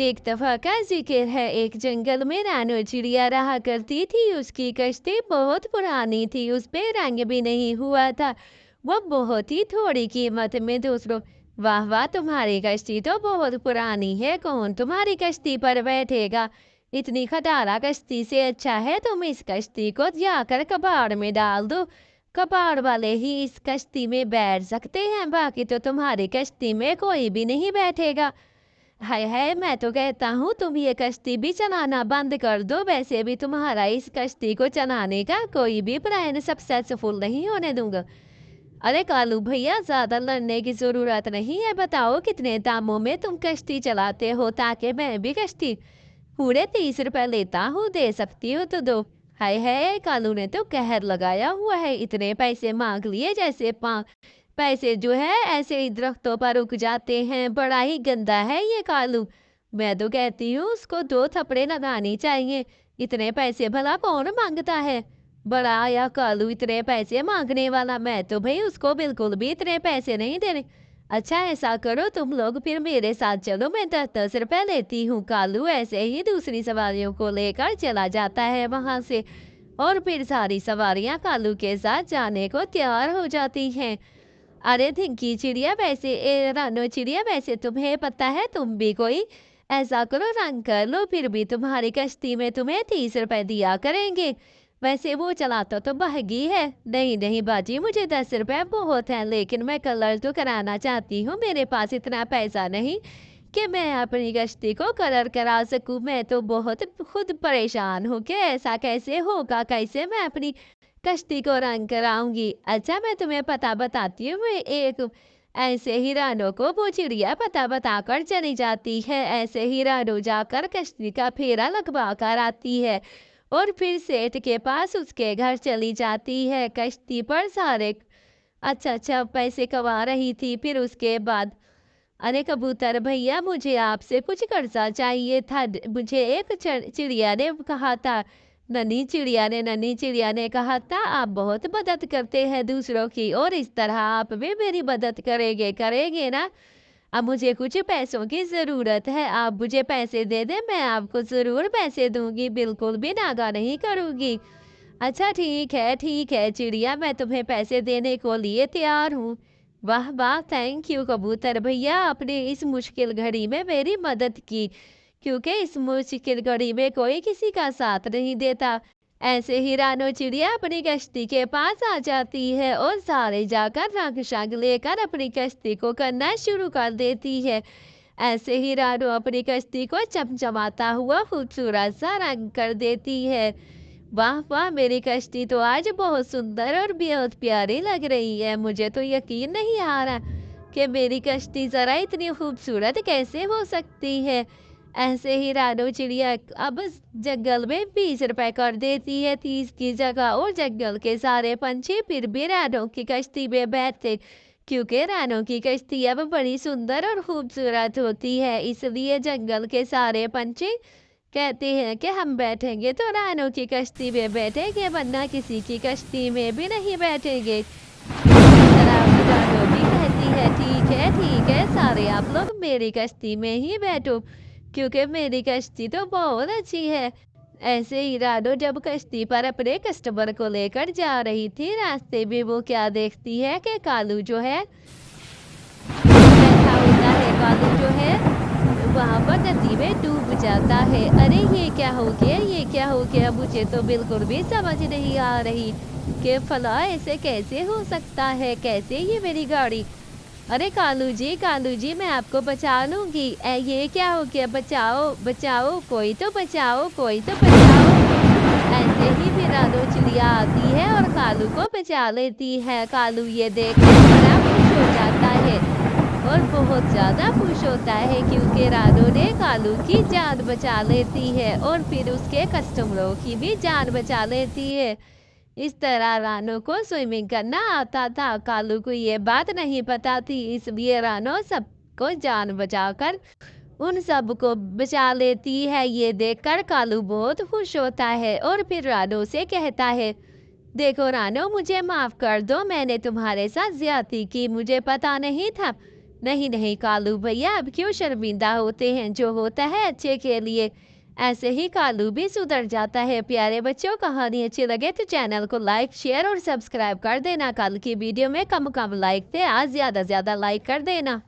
एक दफा का जिक्र है, एक जंगल में रानो चिड़िया रहा करती थी। उसकी कश्ती बहुत पुरानी थी, उस पे रंग भी नहीं हुआ था। वो बहुत ही थोड़ी कीमत में दूसरों। वाह वाह, तुम्हारी कश्ती तो बहुत पुरानी है, कौन तुम्हारी कश्ती पर बैठेगा? इतनी खटारा कश्ती से अच्छा है तुम इस कश्ती को जाकर कबाड़ में डाल दो। कबाड़ वाले ही इस कश्ती में बैठ सकते हैं, बाकी तो तुम्हारी कश्ती में कोई भी नहीं बैठेगा। हाय हाय, मैं तो कहता हूँ तुम ये कश्ती भी चलाना बंद कर दो। वैसे भी तुम्हारा इस कश्ती को चलाने का कोई भी प्लान सक्सेसफुल नहीं होने दूंगा। अरे कालू भैया, ज्यादा लड़ने की जरूरत नहीं है। बताओ कितने दामों में तुम कश्ती चलाते हो, ताकि मैं भी कश्ती पूरे 30 रुपए लेता हूँ, दे सकती हो तो दो। हाय हाय, कालू ने तो कहर लगाया हुआ है, इतने पैसे मांग लिए जैसे पैसे जो है ऐसे ही दरख्तों पर उग जाते हैं। बड़ा ही गंदा है ये कालू। मैं तो कहती हूँ उसको 2 थप्पड़े लगानी चाहिए। इतने पैसे भला कौन मांगता है? बड़ा आया कालू इतने पैसे मांगने वाला। मैं तो भाई उसको बिल्कुल भी इतने पैसे नहीं देने। अच्छा ऐसा करो तुम लोग फिर मेरे साथ चलो, मैं 10-10 रुपए लेती हूँ। कालू ऐसे ही दूसरी सवारियों को लेकर चला जाता है वहां से। और फिर सारी सवारियां कालू के साथ जाने को तैयार हो जाती हैं। अरे धिंकी चिड़िया, वैसे रानो चिड़िया, वैसे तुम्हें पता है, तुम भी कोई ऐसा करो, रंग कर लो, फिर भी तुम्हारी कश्ती में तुम्हें 30 रुपए दिया करेंगे। वैसे वो चलाता तो बहगी है। नहीं नहीं बाजी, मुझे 10 रुपए बहुत है, लेकिन मैं कलर तो कराना चाहती हूँ। मेरे पास इतना पैसा नहीं कि मैं अपनी कश्ती को कलर करा सकूं। मैं तो बहुत खुद परेशान हूँ कि ऐसा कैसे होगा, कैसे मैं अपनी कश्ती को रंग कराऊंगी। अच्छा मैं तुम्हें पता बताती हूँ। मैं एक ऐसे ही रानो को वो चिड़िया पता बताकर चली जाती है। ऐसे ही रानो जाकर कश्ती का फेरा लगवा कर आती है और फिर सेठ के पास उसके घर चली जाती है। कश्ती पर सारे अच्छा अच्छा पैसे कमा रही थी। फिर उसके बाद, अरे कबूतर भैया, मुझे आपसे कुछ कर्जा चाहिए था। मुझे एक चिड़िया ने कहा था, नन्ही चिड़िया ने कहा था, आप बहुत मदद करते हैं दूसरों की, और इस तरह आप भी मेरी मदद करेंगे करेंगे ना? अब मुझे कुछ पैसों की ज़रूरत है, आप मुझे पैसे दे दें, मैं आपको ज़रूर पैसे दूंगी, बिल्कुल भी नागा नहीं करूंगी। अच्छा ठीक है चिड़िया, मैं तुम्हें पैसे देने को लिए तैयार हूँ। वाह वाह, थैंक यू कबूतर भैया, आपने इस मुश्किल घड़ी में मेरी मदद की, क्योंकि इस मुश्किल घड़ी में कोई किसी का साथ नहीं देता। ऐसे ही रानो चिड़िया अपनी कश्ती के पास आ जाती है और सारे जाकर रंग शंग लेकर अपनी कश्ती को करना शुरू कर देती है। ऐसे ही रानो अपनी कश्ती को चमचमाता हुआ खूबसूरत सा रंग कर देती है। वाह वाह, मेरी कश्ती तो आज बहुत सुंदर और बेहद प्यारी लग रही है। मुझे तो यकीन नहीं आ रहा कि मेरी कश्ती जरा इतनी खूबसूरत कैसे हो सकती है। ऐसे ही रानो चिड़िया अब जंगल में 20 रुपए कर देती है 30 की जगह, और जंगल के सारे पंछी फिर भी रानो की कश्ती में बैठते, क्योंकि रानो की कश्ती अब बड़ी सुंदर और खूबसूरत होती है। इसलिए जंगल के सारे पंछी कहते हैं कि हम बैठेंगे तो रानो की कश्ती में बैठेंगे, वरना किसी की कश्ती में भी नहीं बैठेंगे। इसी तरह रानो भी कहती है, ठीक है, सारे आप लोग मेरी कश्ती में ही बैठो, क्योंकि मेरी कश्ती तो बहुत अच्छी है। ऐसे ही रानो जब कश्ती पर अपने कस्टमर को लेकर जा रही थी, रास्ते में वो क्या देखती है कि कालू जो है बैठा होता है। कालू जो है वहां पर नदी में डूब जाता है। अरे ये क्या हो गया, ये क्या हो गया? मुझे तो बिल्कुल भी समझ नहीं आ रही कि फला ऐसे कैसे हो सकता है, कैसे ये मेरी गाड़ी। अरे कालू जी, मैं आपको बचा लूंगी। ये क्या हो गया? बचाओ बचाओ, कोई तो बचाओ, कोई तो बचाओ। ऐसे ही फिर रानो चिड़िया आती है और कालू को बचा लेती है। कालू ये देख कर बड़ा खुश हो जाता है और बहुत ज़्यादा खुश होता है, क्योंकि रानो ने कालू की जान बचा लेती है और फिर उसके कस्टमरों की भी जान बचा लेती है। इस तरह रानो को स्विमिंग करना आता था। कालू को ये बात नहीं पता थी, इसलिए रानो सबको जान बचाकर उन सबको बचा लेती है। ये देखकर कालू बहुत खुश होता है और फिर रानो से कहता है, देखो रानो, मुझे माफ कर दो, मैंने तुम्हारे साथ ज्यादती की, मुझे पता नहीं था नहीं नहीं कालू भैया, अब क्यों शर्मिंदा होते हैं, जो होता है अच्छे के लिए। ऐसे ही कालू भी सुधर जाता है। प्यारे बच्चों, कहानी अच्छी लगे तो चैनल को लाइक शेयर और सब्सक्राइब कर देना। कल की वीडियो में कम कम लाइक थे, आज ज्यादा ज्यादा लाइक कर देना।